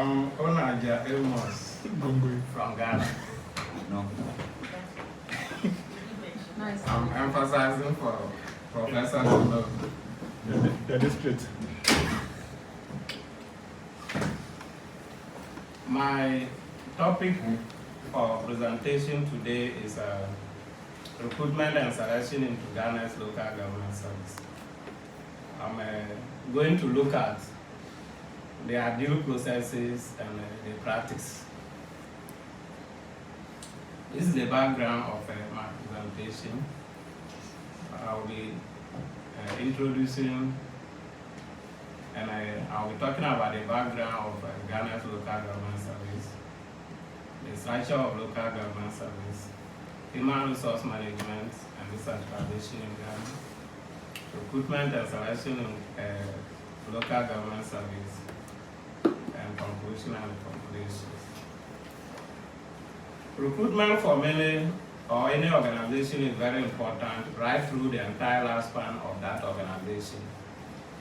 I'm Onajah from Ghana. No. Nice. I'm emphasizing for Professor to know The district. My topic for presentation today is recruitment and selection into Ghana's local government service. I'm going to look at the ideal processes and the practice. This is the background of my presentation. I'll be introducing and I'll be talking about the background of Ghana's local government service, the structure of local government service, human resource management and decentralization in Ghana, recruitment and selection in local government service, and conclusion and recommendations. Recruitment for many or any organization is very important right through the entire lifespan of that organization.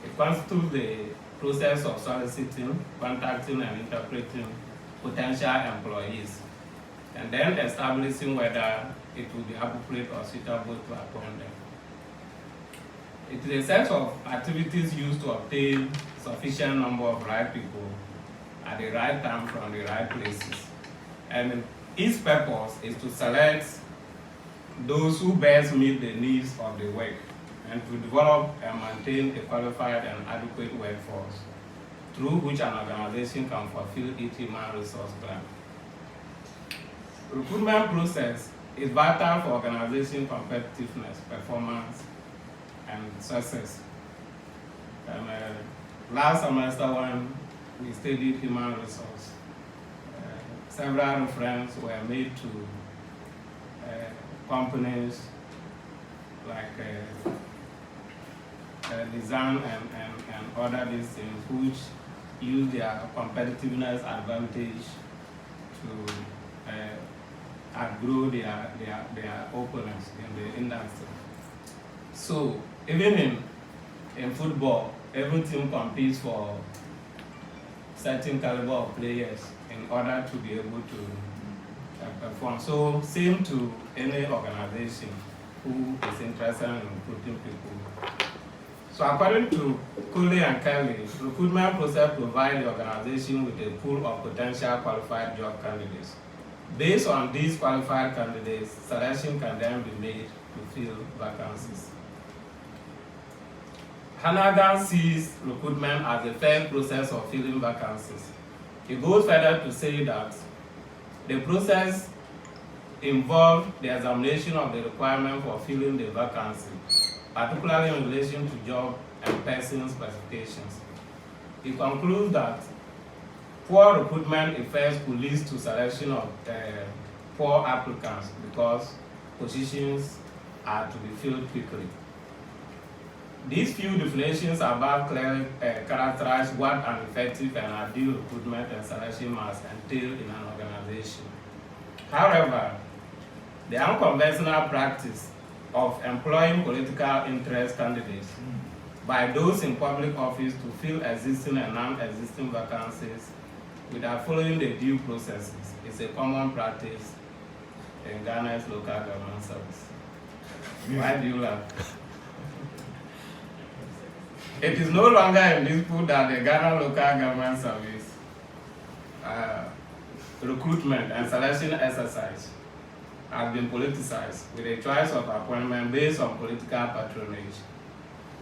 It constitutes the process of soliciting, contacting, and interpreting potential employees, and then establishing whether it will be appropriate or suitable to appoint them. It is a set of activities used to obtain sufficient number of right people at the right time from the right places. And its purpose is to select those who best meet the needs of the work and to develop and maintain a qualified and adequate workforce through which an organization can fulfill its human resource plan. Recruitment process is vital for organization competitiveness, performance, and success. And last semester when we studied human resource, several references were made to companies like design and other these things which use their competitiveness advantage to outgrow their opponents in the industry. So even in football, every team competes for certain caliber of players in order to be able to perform. So same to any organization who is interested in recruiting people. So according to Cooley and Kelly, recruitment process provides the organization with a pool of potential qualified job candidates. Based on these qualified candidates, selection can then be made to fill vacancies. Hannigan sees recruitment as the first process of filling vacancies. He goes further to say that the process involves the examination of the requirement for filling the vacancy, particularly in relation to job and person specifications. He concludes that poor recruitment effects could lead to selection of poor applicants because positions are to be filled quickly. These few definitions above clearly characterize what an effective and ideal recruitment and selection must entail in an organization. However, the unconventional practice of employing political interest candidates by those in public office to fill existing and non-existing vacancies without following the due processes is a common practice in Ghana's local government service. Why do you laugh? It is no longer in dispute that the Ghana local government service recruitment and selection exercise has been politicized with a choice of appointment based on political patronage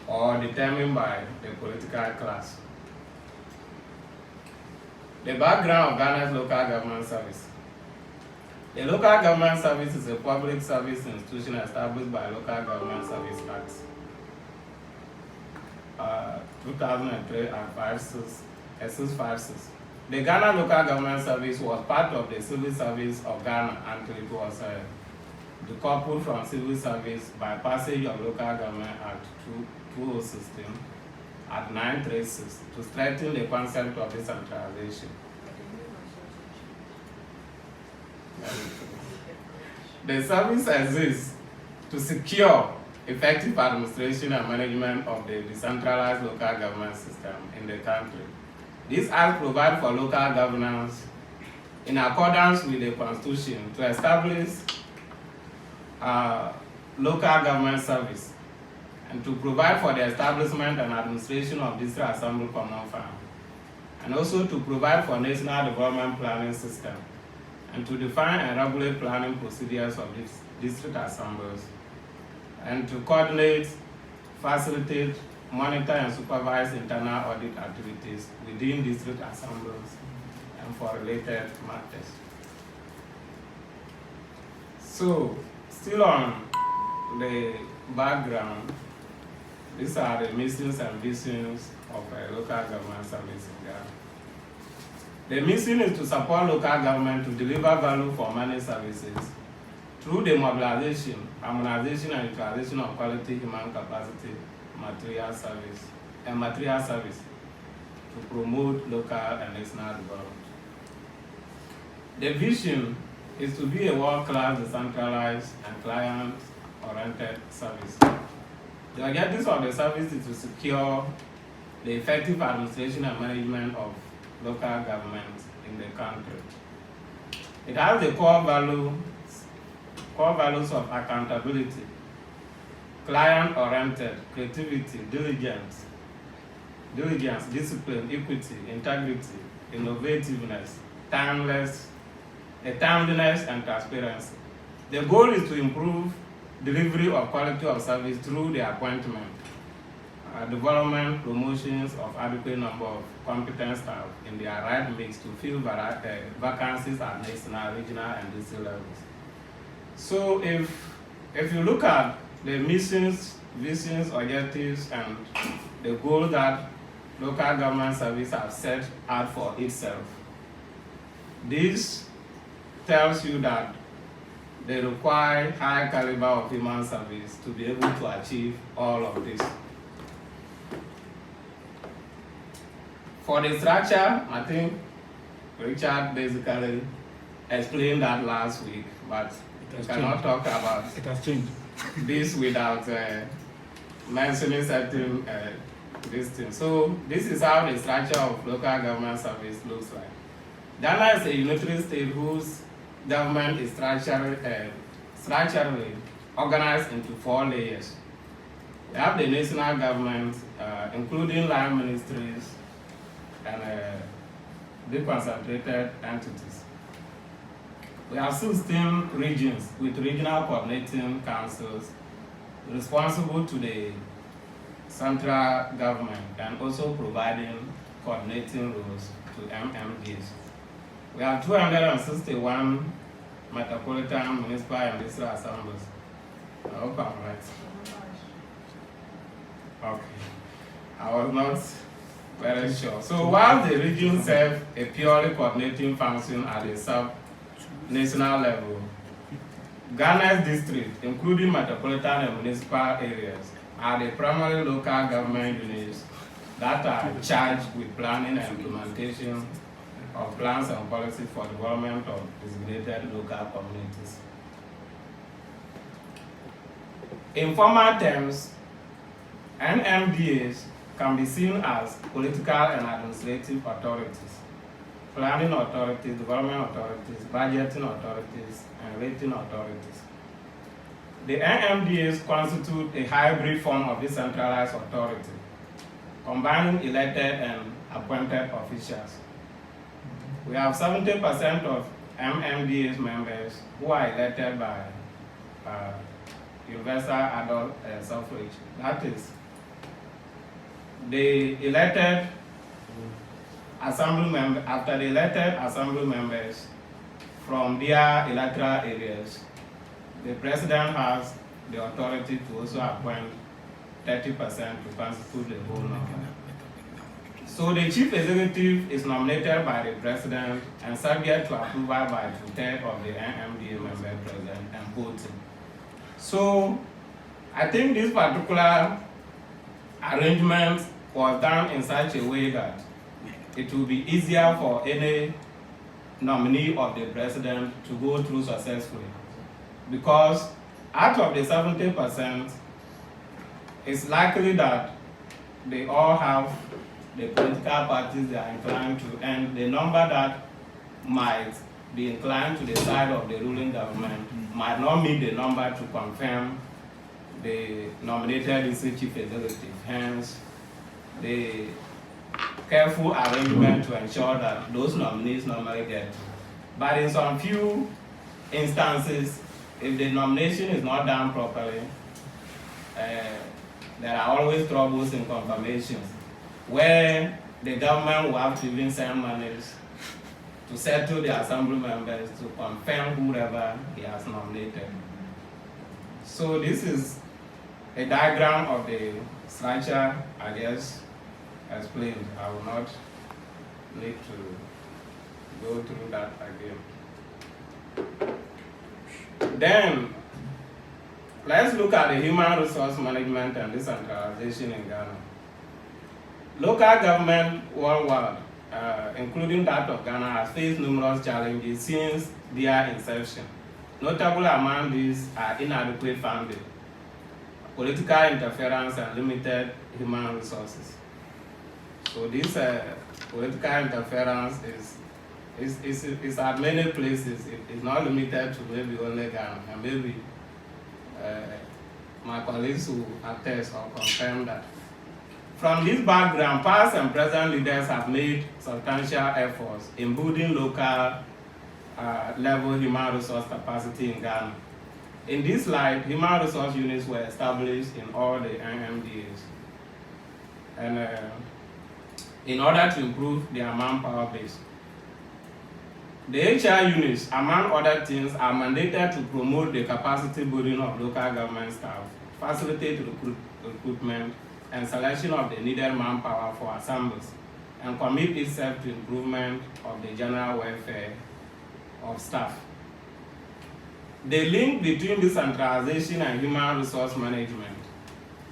or determined by the political class. The background of Ghana's local government service. The local government service is a public service institution established by Local Government Service Act 2003 and 656. The Ghana Local Government Service was part of the Civil Service of Ghana until it was decoupled from civil service by passage of Local Government Act 2016 at 936 to strengthen the concept of decentralization. The service exists to secure effective administration and management of the decentralized local government system in the country, This act provides for local governance in accordance with the Constitution to establish local government service and to provide for the establishment and administration of district assembly common fund, and also to provide for national development planning system and to define and regulate planning procedures of district assemblies and to coordinate, facilitate, monitor and supervise internal audit activities within district assemblies and for related matters. So, still on the background, these are the missions and visions of local government service in Ghana. The mission is to support local government to deliver value for money services through the mobilization, harmonization, and utilization of quality human capacity material service to promote local and national development. The vision is to be a world-class, decentralized, and client-oriented service. The objectives of the service is to secure the effective administration and management of local government in the country. It has the core values of accountability, client-oriented, creativity, diligence, discipline, equity, integrity, innovativeness, timeliness, and transparency. The goal is to improve delivery of quality of service through the appointment, development, promotions of adequate number of competent staff in their right mix to fill vacancies at national, regional, and district levels. So if you look at the missions, visions, objectives, and the goal that local government service have set out for itself, this tells you that they require high caliber of human service to be able to achieve all of this. For the structure, I think Richard basically explained that last week, but we cannot talk about It has changed. this without mentioning certain this thing. So this is how the structure of local government service looks like. Ghana is a unitary state whose government is structurally organized into 4 layers. We have the national government, including line ministries and deconcentrated entities. We have 16 regions with regional coordinating councils responsible to the central government and also providing coordinating roles to MMDs. We have 261 metropolitan, municipal, and district assemblies. I hope I'm right. Okay. I was not very sure. So while the regions serve a purely coordinating function at the sub-national level, Ghana's districts, including metropolitan and municipal areas, are the primary local government units that are charged with planning and implementation of plans and policies for development of designated local communities. In formal terms, NMDAs can be seen as political and administrative authorities, planning authorities, development authorities, budgeting authorities, and rating authorities. The NMDAs constitute a hybrid form of decentralized authority, combining elected and appointed officials. We have 70% of MMDA's members who are elected by universal adult suffrage. That is, the elected assembly members, after the elected assembly members from their electoral areas, the president has the authority to also appoint 30% to constitute the whole number. So the chief executive is nominated by the president and subject to approval by 2/3 of the NMDA member present and voting. So I think this particular arrangement was done in such a way that it will be easier for any nominee of the president to go through successfully. Because out of the 70%, it's likely that they all have the political parties they are inclined to, and the number that might be inclined to the side of the ruling government might not meet the number to confirm the nominated district chief executive. Hence, the careful arrangement to ensure that those nominees normally get. But in some few instances, if the nomination is not done properly, there are always troubles in confirmations, where the government will have to even send monies to settle the assembly members to confirm whoever he has nominated. So this is a diagram of the structure, I guess, explained. I will not need to go through that again. Then, let's look at the human resource management and decentralization in Ghana. Local government worldwide, including that of Ghana, has faced numerous challenges since their inception. Notable among these are inadequate funding, political interference, and limited human resources. So this political interference is at many places. It's not limited to maybe only Ghana, and maybe my colleagues will attest or confirm that. From this background, past and present leaders have made substantial efforts in building local level human resource capacity in Ghana. In this slide, human resource units were established in all the NMDAs, and in order to improve their manpower base. The HR units, among other things, are mandated to promote the capacity building of local government staff, facilitate recruitment and selection of the needed manpower for assemblies, and commit itself to improvement of the general welfare of staff. The link between decentralization and human resource management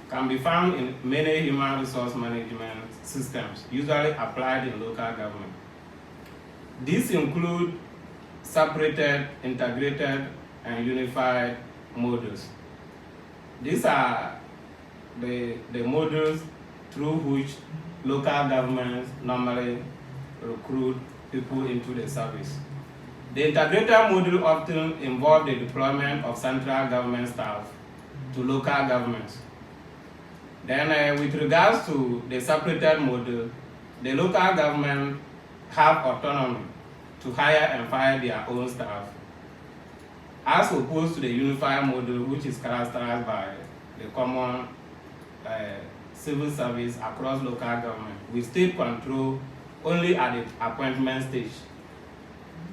can be found in many human resource management systems, usually applied in local government. These include separated, integrated, and unified models. These are the models through which local governments normally recruit people into the service. The integrated model often involves the deployment of central government staff to local governments. Then with regards to the separated model, the local government have autonomy to hire and fire their own staff, as opposed to the unified model, which is characterized by the common civil service across local government, with state control only at the appointment stage.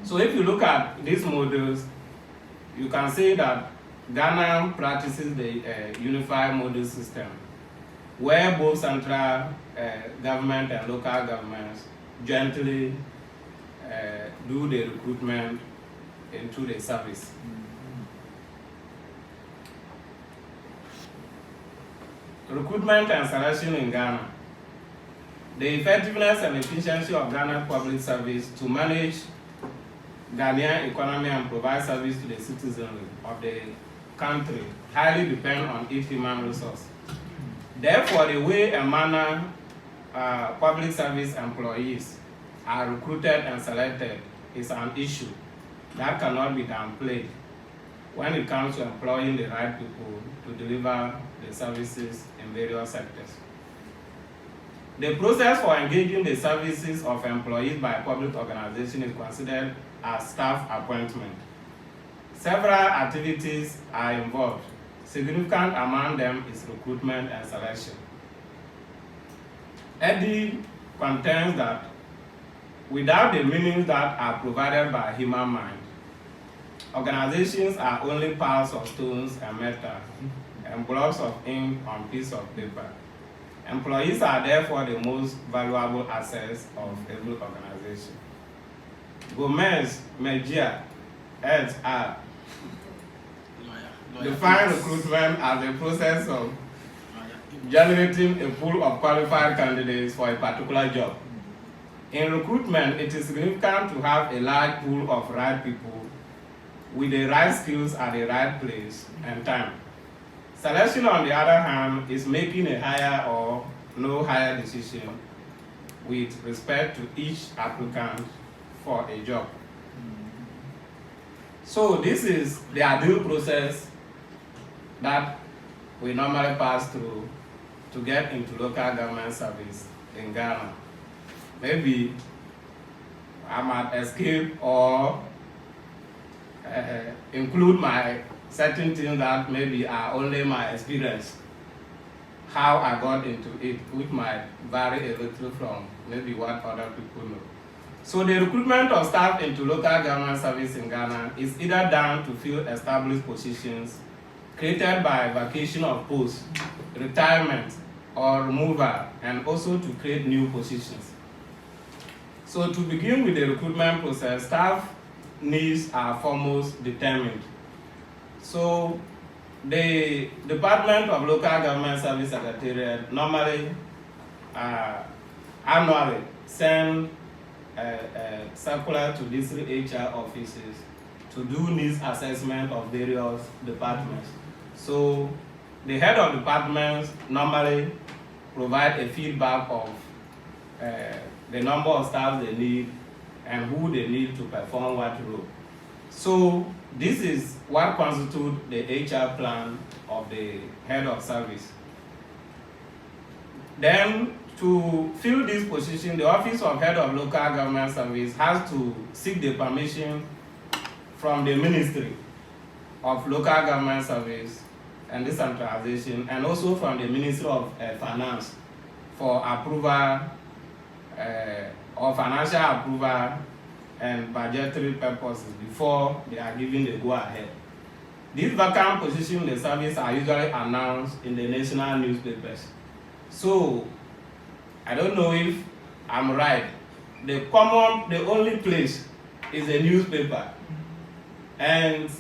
So if you look at these models, you can say that Ghana practices the unified model system, where both central government and local governments jointly do the recruitment into the service. Recruitment and selection in Ghana. The effectiveness and efficiency of Ghana's public service to manage Ghanaian economy and provide service to the citizenry of the country highly depend on its human resource. Therefore, the way and manner public service employees are recruited and selected is an issue that cannot be downplayed when it comes to employing the right people to deliver the services in various sectors. The process for engaging the services of employees by public organization is considered as staff appointment. Several activities are involved. Significant among them is recruitment and selection. EDI contends that without the meanings that are provided by human mind, organizations are only piles of stones and metal and blocks of ink on piece of paper. Employees are therefore the most valuable assets of every organization. Gomez, Mejia, et al. Define recruitment as the process of generating a pool of qualified candidates for a particular job. In recruitment, it is significant to have a large pool of right people with the right skills at the right place and time. Selection, on the other hand, is making a higher or no higher decision with respect to each applicant for a job. So this is the ideal process that we normally pass through to get into local government service in Ghana. Maybe I might escape or include my certain things that maybe are only my experience, how I got into it, which might vary a little from maybe what other people know. So the recruitment of staff into local government service in Ghana is either done to fill established positions created by vacation of posts, retirement, or removal, and also to create new positions. So to begin with the recruitment process, staff needs are foremost determined. So the Department of Local Government Service Secretariat normally annually send a circular to district HR offices to do needs assessment of various departments. So the head of departments normally provide a feedback of the number of staff they need and who they need to perform what role. So this is what constitutes the HR plan of the head of service. Then to fill this position, the Office of Head of Local Government Service has to seek the permission from the Ministry of Local Government Service and Decentralization, and also from the Ministry of Finance for approval or financial approval and budgetary purposes before they are given the go-ahead. These vacant positions in the service are usually announced in the national newspapers. So I don't know if I'm right. The only place is a newspaper. And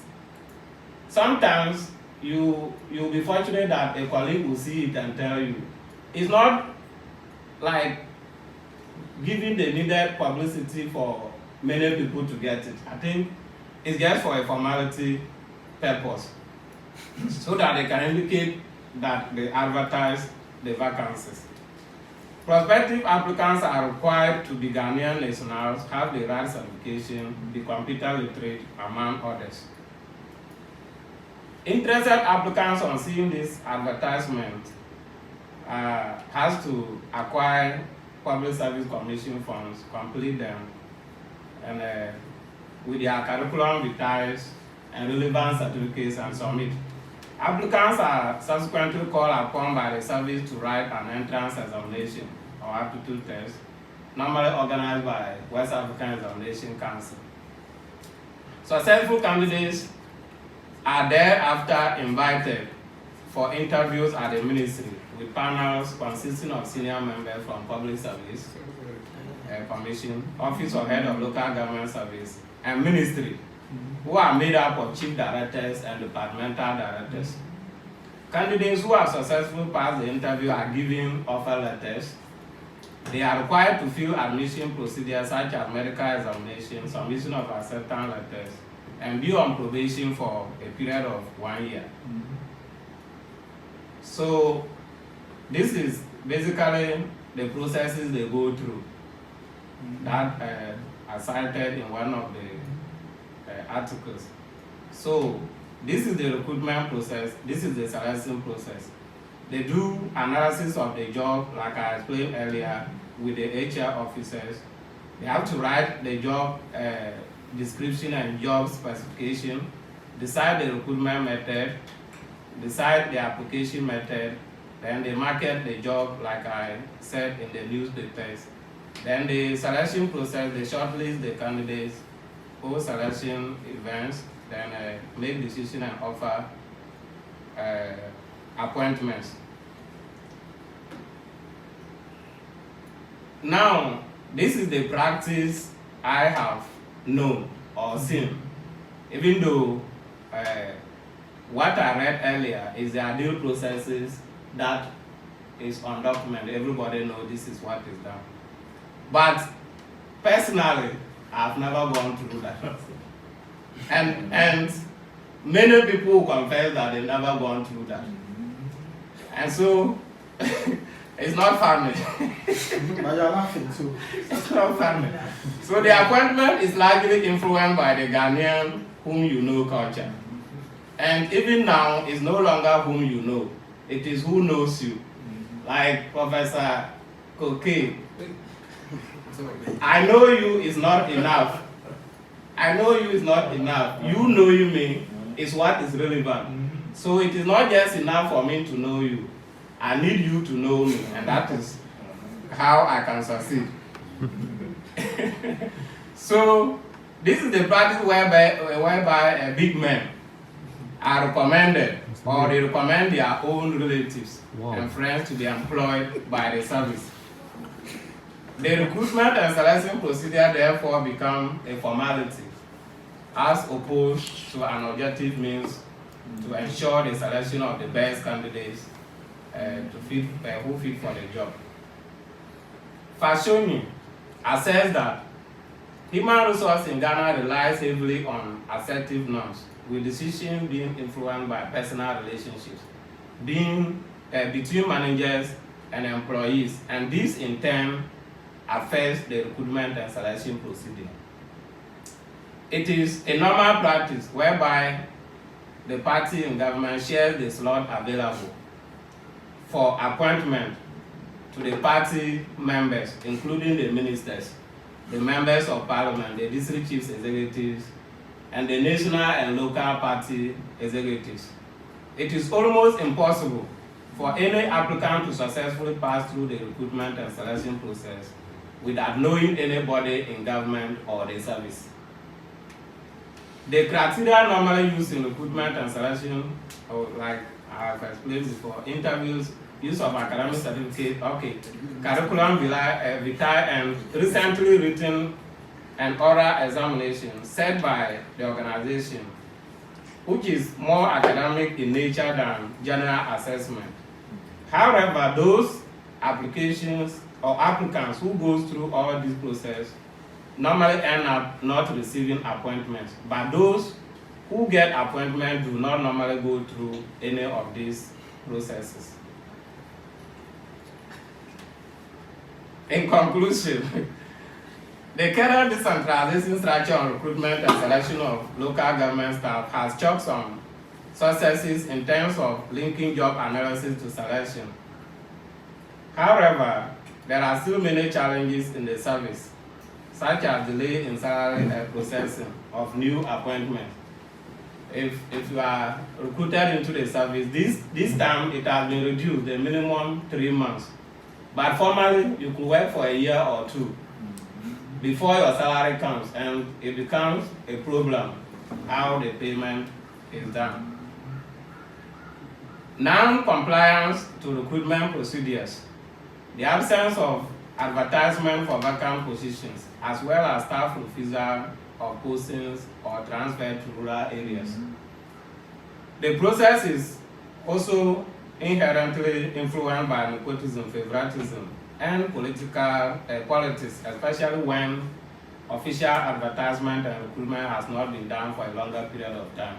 sometimes you'll be fortunate that a colleague will see it and tell you. It's not like giving the needed publicity for many people to get it. I think it's just for a formality purpose, so that they can indicate that they advertise the vacancies. Prospective applicants are required to be Ghanaian nationals, have the right certification, be computer literate, among others. Interested applicants on seeing this advertisement has to acquire Public Service Commission funds, complete them, and with their curriculum vitae and relevant certificates and submit. Applicants are subsequently called upon by the service to write an entrance examination or aptitude test, normally organized by West African Examination Council. Successful candidates are thereafter invited for interviews at the ministry with panels consisting of senior members from Public Service Commission, Office of Head of Local Government Service, and Ministry, who are made up of chief directors and departmental directors. Candidates who have successfully passed the interview are given offer letters. They are required to fill admission procedures such as medical examination, submission of acceptance letters, and be on probation for a period of 1 year. So this is basically the processes they go through that are cited in one of the articles. So this is the recruitment process, this is the selection process. They do analysis of the job, like I explained earlier, with the HR officers. They have to write the job description and job specification, decide the recruitment method, decide the application method, then they market the job, like I said in the newspapers. Then the selection process, they shortlist the candidates, post selection events, then make decision and offer appointments. Now, this is the practice I have known or seen, even though what I read earlier is the ideal processes that is undocumented. Everybody knows this is what is done. But personally, I've never gone through that. And many people confess that they've never gone through that. And so It's not funny. But you're laughing too. It's not funny. So the appointment is largely influenced by the Ghanaian whom you know culture. And even now, it's no longer whom you know. It is who knows you. Like Professor Koke. I know you is not enough. I know you is not enough. You knowing me is what is relevant. So it is not just enough for me to know you. I need you to know me, and that is how I can succeed. So this is the practice whereby big men are recommended, or they recommend their own relatives and friends to be employed by the service. The recruitment and selection procedure therefore become a formality, as opposed to an objective means to ensure the selection of the best candidates who fit for the job. Fashoni assessed that human resources in Ghana relies heavily on assertive norms, with decisions being influenced by personal relationships between managers and employees, and this in turn affects the recruitment and selection procedure. It is a normal practice whereby the party in government shares the slot available for appointment to the party members, including the ministers, the members of parliament, the district chiefs executives, and the national and local party executives. It is almost impossible for any applicant to successfully pass through the recruitment and selection process without knowing anybody in government or the service. The criteria normally used in recruitment and selection, like I have explained before, interviews, use of academic certificate, curriculum vitae, and recently written and oral examination set by the organization, which is more academic in nature than general assessment. However, those applications or applicants who go through all this process normally end up not receiving appointments, but those who get appointment do not normally go through any of these processes. In conclusion, the current decentralization structure on recruitment and selection of local government staff has chalked some successes in terms of linking job analysis to selection. However, there are still many challenges in the service, such as delay in salary processing of new appointments. If you are recruited into the service, this time it has been reduced, the minimum 3 months. But formally, you could work for a year or two before your salary comes, and it becomes a problem how the payment is done. Non-compliance to recruitment procedures, the absence of advertisement for vacant positions, as well as staff refusal of postings or transfer to rural areas. The process is also inherently influenced by nepotism, favoritism, and political politics, especially when official advertisement and recruitment has not been done for a longer period of time.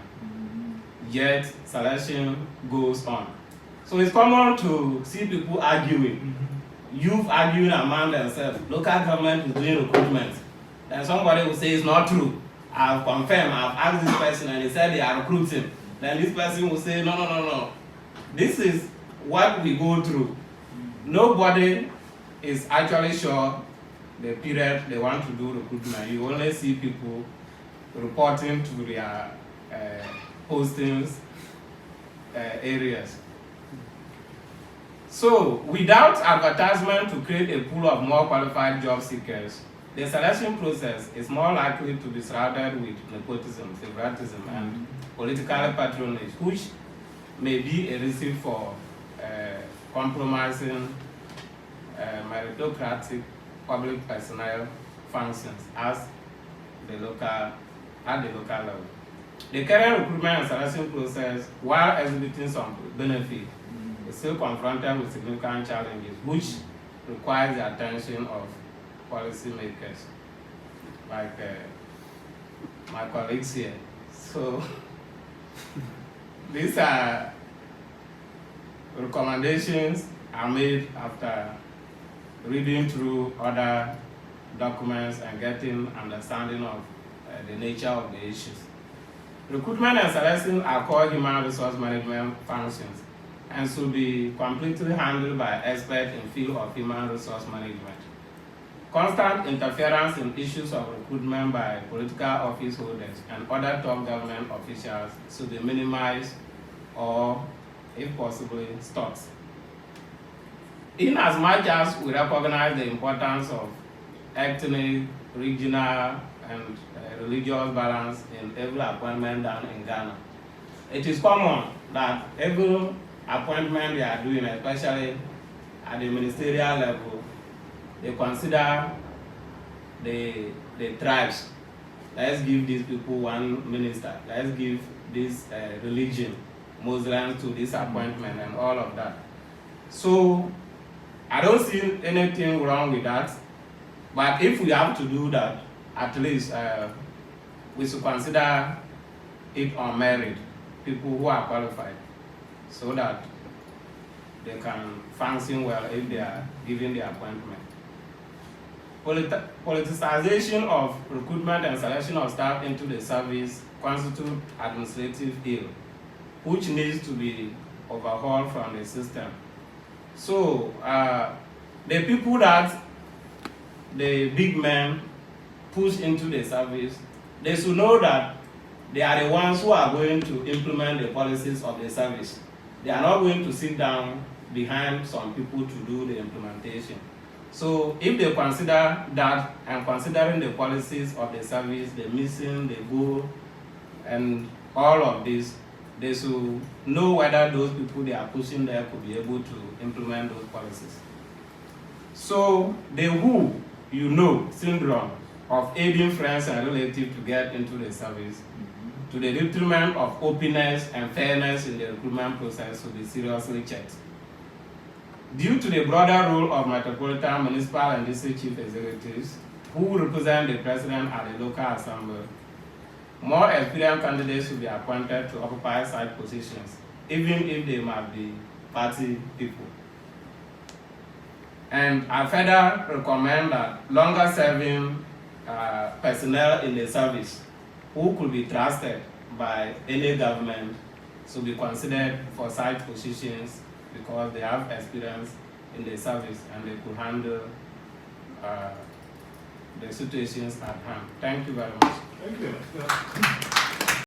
Yet selection goes on. So it's common to see people arguing, youth arguing among themselves. Local government is doing recruitment. Then somebody will say it's not true. I've confirmed, I've asked this person and they said they are recruiting. Then this person will say, no. This is what we go through. Nobody is actually sure the period they want to do recruitment. You only see people reporting to their postings areas. So, without advertisement to create a pool of more qualified job seekers, the selection process is more likely to be shrouded with nepotism, favoritism, and political patronage, which may be a reason for compromising meritocratic public personnel functions at the local level. The current recruitment and selection process, while exhibiting some benefit, is still confronted with significant challenges, which requires the attention of policymakers, like my colleagues here. So these are recommendations are made after reading through other documents and getting understanding of the nature of the issues. Recruitment and selection are core human resource management functions and should be completely handled by experts in field of human resource management. Constant interference in issues of recruitment by political office holders and other top government officials should be minimized or, if possible, stopped. In as much as we recognize the importance of ethnic, regional, and religious balance in every appointment done in Ghana, it is common that every appointment they are doing, especially at the ministerial level, they consider the tribes. Let's give these people one minister. Let's give this religion, Muslims, to this appointment and all of that. So I don't see anything wrong with that. But if we have to do that, at least we should consider it on merit, people who are qualified, so that they can function well if they are given the appointment. Politicization of recruitment and selection of staff into the service constitutes administrative ill, which needs to be overhauled from the system. So the people that the big men push into the service, they should know that they are the ones who are going to implement the policies of the service. They are not going to sit down behind some people to do the implementation. So if they consider that and considering the policies of the service, the mission, the goal, and all of this, they should know whether those people they are pushing there could be able to implement those policies. So the who you know syndrome of aiding friends and relatives to get into the service, to the detriment of openness and fairness in the recruitment process, will be seriously checked. Due to the broader role of metropolitan, municipal, and district chief executives, who represent the president at the local assembly, more experienced candidates should be appointed to occupy such positions, even if they might be party people. And I further recommend that longer serving personnel in the service who could be trusted by any government should be considered for such positions because they have experience in the service and they could handle the situations at hand. Thank you very much. Thank you.